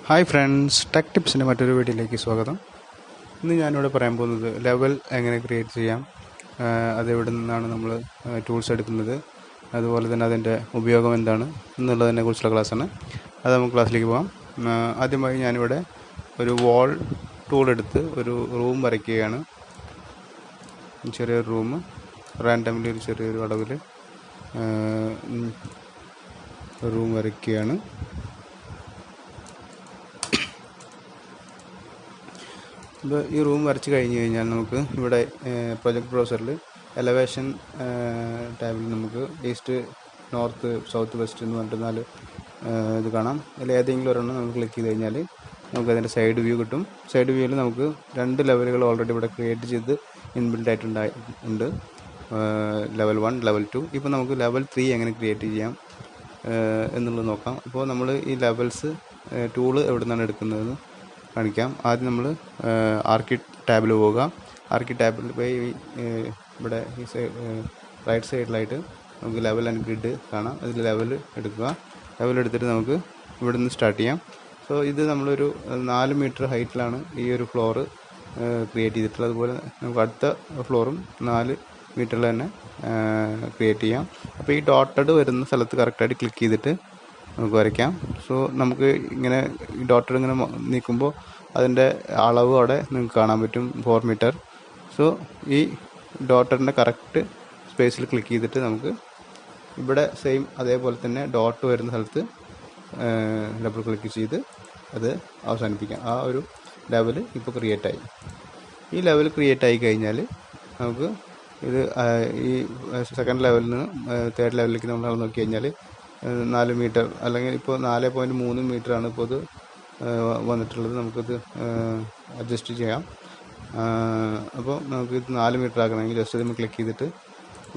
Hi friends, tech ടിപ്സിൻ്റെ മറ്റൊരു വീഡിയോയിലേക്ക് സ്വാഗതം. ഇന്ന് ഞാനിവിടെ പറയാൻ പോകുന്നത് ലെവൽ എങ്ങനെ ക്രിയേറ്റ് ചെയ്യാം, അതെവിടെ നിന്നാണ് നമ്മൾ ടൂൾസ് എടുക്കുന്നത്, അതുപോലെ തന്നെ അതിൻ്റെ ഉപയോഗം എന്താണ് എന്നുള്ളതിനെ കുറിച്ചുള്ള ക്ലാസ്സാണ്. അത് നമുക്ക് ക്ലാസ്സിലേക്ക് പോകാം. ആദ്യമായി ഞാനിവിടെ ഒരു വാൾ ടൂൾ എടുത്ത് ഒരു റൂം വരയ്ക്കുകയാണ്. ചെറിയൊരു റൂം റാൻഡംലി ഒരു ചെറിയൊരു അളവിൽ റൂം വരയ്ക്കുകയാണ്. ഇപ്പോൾ ഈ റൂം വരച്ച് കഴിഞ്ഞ് കഴിഞ്ഞാൽ നമുക്ക് ഇവിടെ പ്രൊജക്ട് ബ്രൗസറിൽ എലവേഷൻ ടാബിൽ നമുക്ക് ഈസ്റ്റ്, നോർത്ത്, സൗത്ത്, വെസ്റ്റ് എന്ന് പറഞ്ഞിട്ട് 4 ഇത് കാണാം. അതിൽ ഏതെങ്കിലും ഒരെണ്ണം നമുക്ക് ക്ലിക്ക് ചെയ്ത് കഴിഞ്ഞാൽ നമുക്ക് അതിൻ്റെ സൈഡ് വ്യൂ കിട്ടും. സൈഡ് വ്യൂവിൽ നമുക്ക് 2 ലെവലുകൾ ഓൾറെഡി ഇവിടെ ക്രിയേറ്റ് ചെയ്ത് ഇൻബിൽഡ് ആയിട്ടുണ്ട്, ലെവൽ 1, ലെവൽ 2. ഇപ്പോൾ നമുക്ക് ലെവൽ 3 എങ്ങനെ ക്രിയേറ്റ് ചെയ്യാം എന്നുള്ളത് നോക്കാം. അപ്പോൾ നമ്മൾ ഈ ലെവൽസ് ടൂള് എവിടെ നിന്നാണ് എടുക്കുന്നതെന്ന് കാണിക്കാം. ആദ്യം നമ്മൾ ആർക്കി ടാബിൽ പോവുക. ആർക്കി ടാബിൽ പോയി ഇവിടെ ഈ റൈറ്റ് സൈഡിലായിട്ട് നമുക്ക് ലെവൽ ആൻഡ് ഗ്രിഡ് കാണാം. അതിൽ ലെവൽ എടുക്കുക. ലെവൽ എടുത്തിട്ട് നമുക്ക് ഇവിടെ നിന്ന് സ്റ്റാർട്ട് ചെയ്യാം. സോ ഇത് നമ്മളൊരു 4 മീറ്റർ ഹൈറ്റിലാണ് ഈ ഒരു ഫ്ലോറ് ക്രിയേറ്റ് ചെയ്തിട്ടുള്ളത്. അതുപോലെ നമുക്ക് അടുത്ത ഫ്ലോറും 4 മീറ്ററിൽ തന്നെ ക്രിയേറ്റ് ചെയ്യാം. അപ്പോൾ ഈ ഡോട്ടഡ് വരുന്ന സ്ഥലത്ത് കറക്റ്റായിട്ട് ക്ലിക്ക് ചെയ്തിട്ട് നമുക്ക് വരയ്ക്കാം. സോ നമുക്ക് ഇങ്ങനെ ഈ ഡോട്ടഡ് ഇങ്ങനെ നീക്കുമ്പോൾ അതിൻ്റെ അളവ് അവിടെ നിങ്ങൾക്ക് കാണാൻ പറ്റും, 4 മീറ്റർ. സോ ഈ ഡോട്ടറിൻ്റെ കറക്റ്റ് സ്പേസിൽ ക്ലിക്ക് ചെയ്തിട്ട് നമുക്ക് ഇവിടെ സെയിം അതേപോലെ തന്നെ ഡോട്ട് വരുന്ന സ്ഥലത്ത് ഡബിൾ ക്ലിക്ക് ചെയ്ത് അത് അവസാനിപ്പിക്കാം. ആ ഒരു ലെവൽ ഇപ്പോൾ ക്രിയേറ്റായി. ഈ ലെവൽ ക്രിയേറ്റ് ആയി കഴിഞ്ഞാൽ നമുക്ക് ഇത് ഈ സെക്കൻഡ് ലെവലിൽ നിന്ന് തേർഡ് ലെവലിലേക്ക് നമ്മൾ നോക്കി കഴിഞ്ഞാൽ 4 മീറ്റർ അല്ലെങ്കിൽ ഇപ്പോൾ 4.3 മീറ്ററാണ് ഇപ്പോൾ ഇത് വന്നിട്ടുള്ളത്. നമുക്കിത് അഡ്ജസ്റ്റ് ചെയ്യാം. അപ്പോൾ നമുക്കിത് 4 മീറ്റർ ആക്കണമെങ്കിൽ ജസ്റ്റ് നമ്മൾ ക്ലിക്ക് ചെയ്തിട്ട്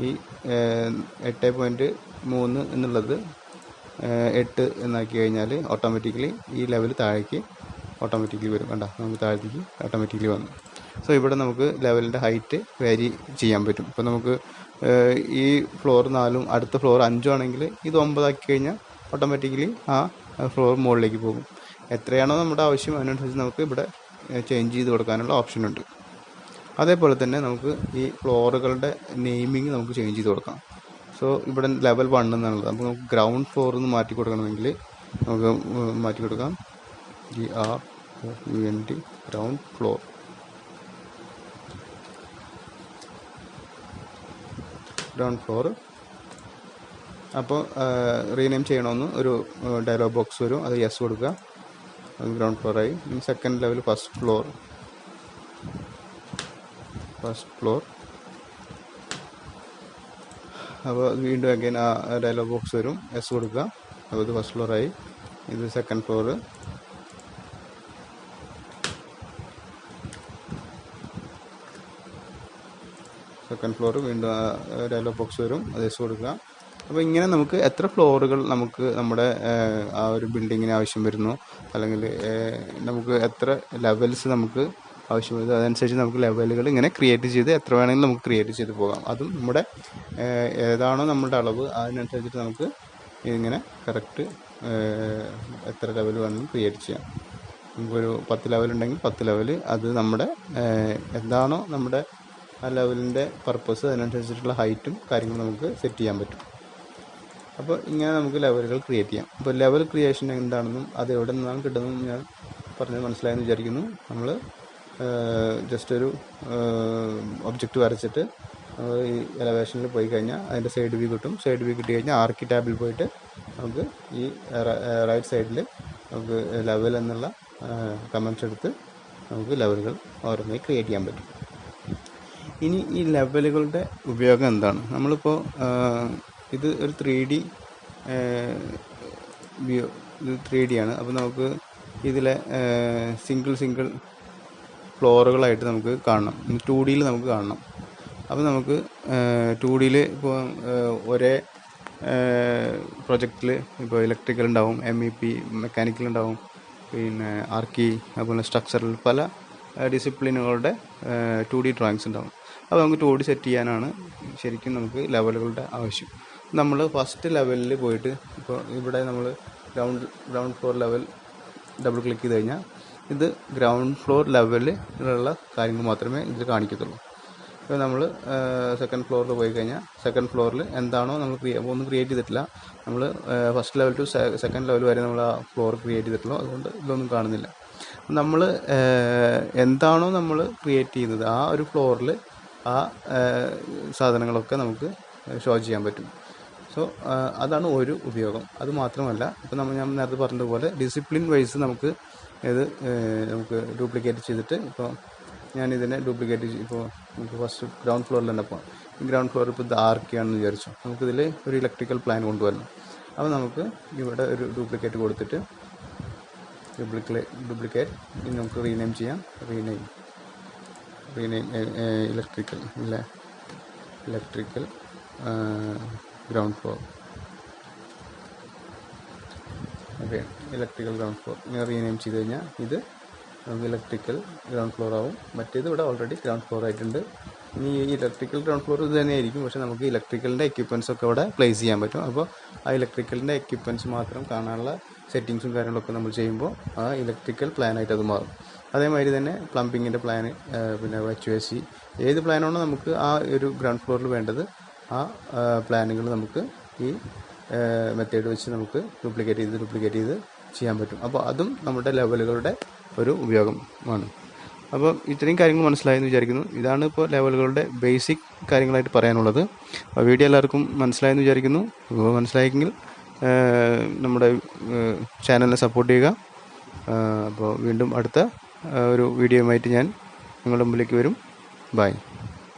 ഈ 8.3 എന്നുള്ളത് 8 എന്നാക്കി കഴിഞ്ഞാൽ ഓട്ടോമാറ്റിക്കലി ഈ ലെവൽ താഴേക്ക് ഓട്ടോമാറ്റിക്കലി വരും. കണ്ട, നമുക്ക് താഴത്തേക്ക് ഓട്ടോമാറ്റിക്കലി വന്നു. സോ ഇവിടെ നമുക്ക് ലെവലിൻ്റെ ഹൈറ്റ് വേരി ചെയ്യാൻ പറ്റും. ഇപ്പോൾ നമുക്ക് ഈ ഫ്ലോർ 4ഉം അടുത്ത ഫ്ലോർ 5ഉം ആണെങ്കിൽ ഇത് 9 ആക്കി കഴിഞ്ഞാൽ ഓട്ടോമാറ്റിക്കലി ആ ഫ്ലോർ മുകളിലേക്ക് പോകും. എത്രയാണോ നമ്മുടെ ആവശ്യം അതിനനുസരിച്ച് നമുക്ക് ഇവിടെ ചേഞ്ച് ചെയ്ത് കൊടുക്കാനുള്ള ഓപ്ഷനുണ്ട്. അതേപോലെ തന്നെ നമുക്ക് ഈ ഫ്ലോറുകളുടെ നെയിമിങ് നമുക്ക് ചേഞ്ച് ചെയ്ത് കൊടുക്കാം. സോ ഇവിടെ ലെവൽ 1 എന്നുള്ളത് അപ്പോൾ നമുക്ക് ഗ്രൗണ്ട് ഫ്ലോർ എന്ന് മാറ്റി കൊടുക്കണമെങ്കിൽ നമുക്ക് മാറ്റി കൊടുക്കാം. GROUND ground floor. Ground floor. അപ്പോൾ റീനെയിം ചെയ്യണമെന്ന് ഒരു ഡയലോഗ് ബോക്സ് വരും. അത് യെസ് കൊടുക്കുക. അത് ഗ്രൗണ്ട് ഫ്ലോറായി. Second level first floor. അപ്പോൾ വീണ്ടും അഗൈൻ ആ ഡയലോഗ് ബോക്സ് വരും. യെസ് കൊടുക്കുക. അപ്പോൾ ഇത് ഫസ്റ്റ് ഫ്ലോറായി. ഇത് സെക്കൻഡ് ഫ്ലോർ. വീണ്ടും ഡയലോഗ് ബോക്സ് വരും. അത് യെസ് കൊടുക്കുക. അപ്പോൾ ഇങ്ങനെ നമുക്ക് എത്ര ഫ്ലോറുകൾ നമുക്ക് നമ്മുടെ ആ ഒരു ബിൽഡിങ്ങിന് ആവശ്യം വരുന്നു, അല്ലെങ്കിൽ നമുക്ക് എത്ര ലെവൽസ് നമുക്ക് ആവശ്യം വരുന്നു, അതനുസരിച്ച് നമുക്ക് ലെവലുകൾ ഇങ്ങനെ ക്രിയേറ്റ് ചെയ്ത് എത്ര വേണമെങ്കിലും നമുക്ക് ക്രിയേറ്റ് ചെയ്ത് പോകാം. അതും നമ്മുടെ ഏതാണോ നമ്മുടെ അളവ് അതിനനുസരിച്ചിട്ട് നമുക്ക് ഇങ്ങനെ കറക്റ്റ് എത്ര ലെവൽ വേണമെങ്കിലും ക്രിയേറ്റ് ചെയ്യാം. നമുക്കൊരു 10 ലെവൽ ഉണ്ടെങ്കിൽ 10 ലെവൽ, അത് നമ്മുടെ എന്താണോ നമ്മുടെ ആ ലെവലിൻ്റെ പർപ്പസ് അതിനനുസരിച്ചിട്ടുള്ള ഹൈറ്റും കാര്യങ്ങളും നമുക്ക് സെറ്റ് ചെയ്യാൻ പറ്റും. അപ്പോൾ ഇങ്ങനെ നമുക്ക് ലെവലുകൾ ക്രിയേറ്റ് ചെയ്യാം. അപ്പോൾ ലെവൽ ക്രിയേഷൻ എന്താണെന്നും അത് എവിടെ നിന്നാണ് കിട്ടുന്നതെന്നും ഞാൻ പറഞ്ഞത് മനസ്സിലായെന്ന് വിചാരിക്കുന്നു. നമ്മൾ ജസ്റ്റ് ഒരു ഒബ്ജക്റ്റ് വരച്ചിട്ട് ഈ എലവേഷനിൽ പോയി കഴിഞ്ഞാൽ അതിൻ്റെ സൈഡ് വ്യൂ കിട്ടും. സൈഡ് വ്യൂ കിട്ടി കഴിഞ്ഞാൽ ആർക്കി ടാബിൽ പോയിട്ട് നമുക്ക് ഈ റൈറ്റ് സൈഡിൽ നമുക്ക് ലെവൽ എന്നുള്ള കമൻറ്റ്സ് എടുത്ത് നമുക്ക് ലെവലുകൾ ഓരോന്നായി ക്രിയേറ്റ് ചെയ്യാൻ പറ്റും. ഇനി ഈ ലെവലുകളുടെ ഉപയോഗം എന്താണ്? നമ്മളിപ്പോൾ ഇത് ഒരു 3D വ്യൂ, ഇത് 3D ആണ്. അപ്പോൾ നമുക്ക് ഇതിലെ സിംഗിൾ ഫ്ലോറുകളായിട്ട് നമുക്ക് കാണണം. 2Dയിൽ നമുക്ക് കാണണം. അപ്പോൾ നമുക്ക് 2Dയിൽ ഇപ്പോൾ ഒരേ പ്രൊജക്റ്റിൽ ഇപ്പോൾ ഇലക്ട്രിക്കൽ ഉണ്ടാവും, MEP മെക്കാനിക്കൽ ഉണ്ടാവും, പിന്നെ ആർക്കി, അതുപോലെ സ്ട്രക്ചറൽ, പല ഡിസിപ്ലിനുകളുടെ 2D ഡ്രോയിങ്സ് ഉണ്ടാവും. അപ്പോൾ നമുക്ക് 2D സെറ്റ് ചെയ്യാനാണ് ശരിക്കും നമുക്ക് ലെവലുകളുടെ ആവശ്യം. നമ്മൾ ഫസ്റ്റ് ലെവലിൽ പോയിട്ട് ഇപ്പോൾ ഇവിടെ നമ്മൾ ground floor level double click ചെയ്ത് കഴിഞ്ഞാൽ ഇത് ഗ്രൗണ്ട് ഫ്ലോർ ലെവലിലുള്ള കാര്യങ്ങൾ മാത്രമേ ഇതിൽ കാണിക്കത്തുള്ളൂ. ഇപ്പോൾ നമ്മൾ സെക്കൻഡ് ഫ്ലോറിൽ പോയി കഴിഞ്ഞാൽ സെക്കൻഡ് ഫ്ലോറിൽ എന്താണോ നമ്മൾ ഒന്നും ക്രിയേറ്റ് ചെയ്തിട്ടില്ല. നമ്മൾ first level two second level വരെ നമ്മൾ ആ ഫ്ലോർ ക്രിയേറ്റ് ചെയ്തിട്ടുള്ളൂ. അതുകൊണ്ട് ഇതൊന്നും കാണുന്നില്ല. നമ്മൾ എന്താണോ നമ്മൾ ക്രിയേറ്റ് ചെയ്യുന്നത് ആ ഒരു ഫ്ലോറിൽ ആ സാധനങ്ങളൊക്കെ നമുക്ക് ഷോ ചെയ്യാൻ പറ്റും. സോ അതാണ് ഒരു ഉപയോഗം. അത് മാത്രമല്ല, ഇപ്പോൾ ഞാൻ നേരത്തെ പറഞ്ഞതുപോലെ ഡിസിപ്ലിൻ വൈസ് നമുക്ക് നമുക്ക് ഡ്യൂപ്ലിക്കേറ്റ് ചെയ്തിട്ട്, ഇപ്പോൾ ഞാനിതിനെ ഡ്യൂപ്ലിക്കേറ്റ് ഇപ്പോൾ നമുക്ക് ഫസ്റ്റ് ഗ്രൗണ്ട് ഫ്ലോറിൽ തന്നെ പോകാം. ഈ ഗ്രൗണ്ട് ഫ്ലോർ ഇപ്പോൾ ഇത് ആർക്കാണെന്ന് വിചാരിച്ചു. നമുക്കിതിൽ ഒരു ഇലക്ട്രിക്കൽ പ്ലാൻ കൊണ്ടുവരണം. അപ്പോൾ നമുക്ക് ഇവിടെ ഒരു ഡ്യൂപ്ലിക്കേറ്റ് കൊടുത്തിട്ട് ഡ്യൂപ്ലിക്കേറ്റ് ഇനി നമുക്ക് റീനെയിം ചെയ്യാം. Rename electrical ground floor. Okay, electrical ground floor ഇങ്ങനെ റീനെയിം ചെയ്ത് കഴിഞ്ഞാൽ ഇത് നമുക്ക് ഇലക്ട്രിക്കൽ ഗ്രൗണ്ട് ഫ്ലോർ ആവും. മറ്റേത് ഇവിടെ ഓൾറെഡി ഗ്രൗണ്ട് ഫ്ലോർ ആയിട്ടുണ്ട്. ഇനി ഈ ഇലക്ട്രിക്കൽ ഗ്രൗണ്ട് ഫ്ലോർ ഇത് തന്നെയായിരിക്കും, പക്ഷേ നമുക്ക് ഇലക്ട്രിക്കലിൻ്റെ എക്യുപ്മെൻറ്റ്സ് ഒക്കെ ഇവിടെ പ്ലേസ് ചെയ്യാൻ പറ്റും. അപ്പോൾ ആ ഇലക്ട്രിക്കലിൻ്റെ എക്യുപ്മെൻറ്റ്സ് മാത്രം കാണാനുള്ള സെറ്റിങ്സും കാര്യങ്ങളൊക്കെ നമ്മൾ ചെയ്യുമ്പോൾ ആ ഇലക്ട്രിക്കൽ പ്ലാനായിട്ട് അത് മാറും. അതേമാതിരി തന്നെ പ്ലംബിങ്ങിൻ്റെ പ്ലാന്, പിന്നെ HVAC ഏത് പ്ലാനാണോ നമുക്ക് ആ ഒരു ഗ്രൗണ്ട് ഫ്ലോറിൽ വേണ്ടത് ആ പ്ലാനുകൾ നമുക്ക് ഈ മെത്തേഡ് വെച്ച് നമുക്ക് ഡ്യൂപ്ലിക്കേറ്റ് ചെയ്ത് ചെയ്യാൻ പറ്റും. അപ്പോൾ അതും നമ്മുടെ ലെവലുകളുടെ ഒരു ഉപയോഗമാണ്. അപ്പോൾ ഇത്രയും കാര്യങ്ങൾ മനസ്സിലായെന്ന് വിചാരിക്കുന്നു. ഇതാണ് ഇപ്പോൾ ലെവലുകളുടെ ബേസിക് കാര്യങ്ങളായിട്ട് പറയാനുള്ളത്. അപ്പോൾ വീഡിയോ എല്ലാവർക്കും മനസ്സിലായെന്ന് വിചാരിക്കുന്നു. അപ്പോൾ മനസ്സിലായെങ്കിൽ നമ്മുടെ ചാനലിനെ സപ്പോർട്ട് ചെയ്യുക. അപ്പോൾ വീണ്ടും അടുത്ത ഒരു വീഡിയോയുമായിട്ട് ഞാൻ നിങ്ങളുടെ മുമ്പിലേക്ക് വരും. ബൈ.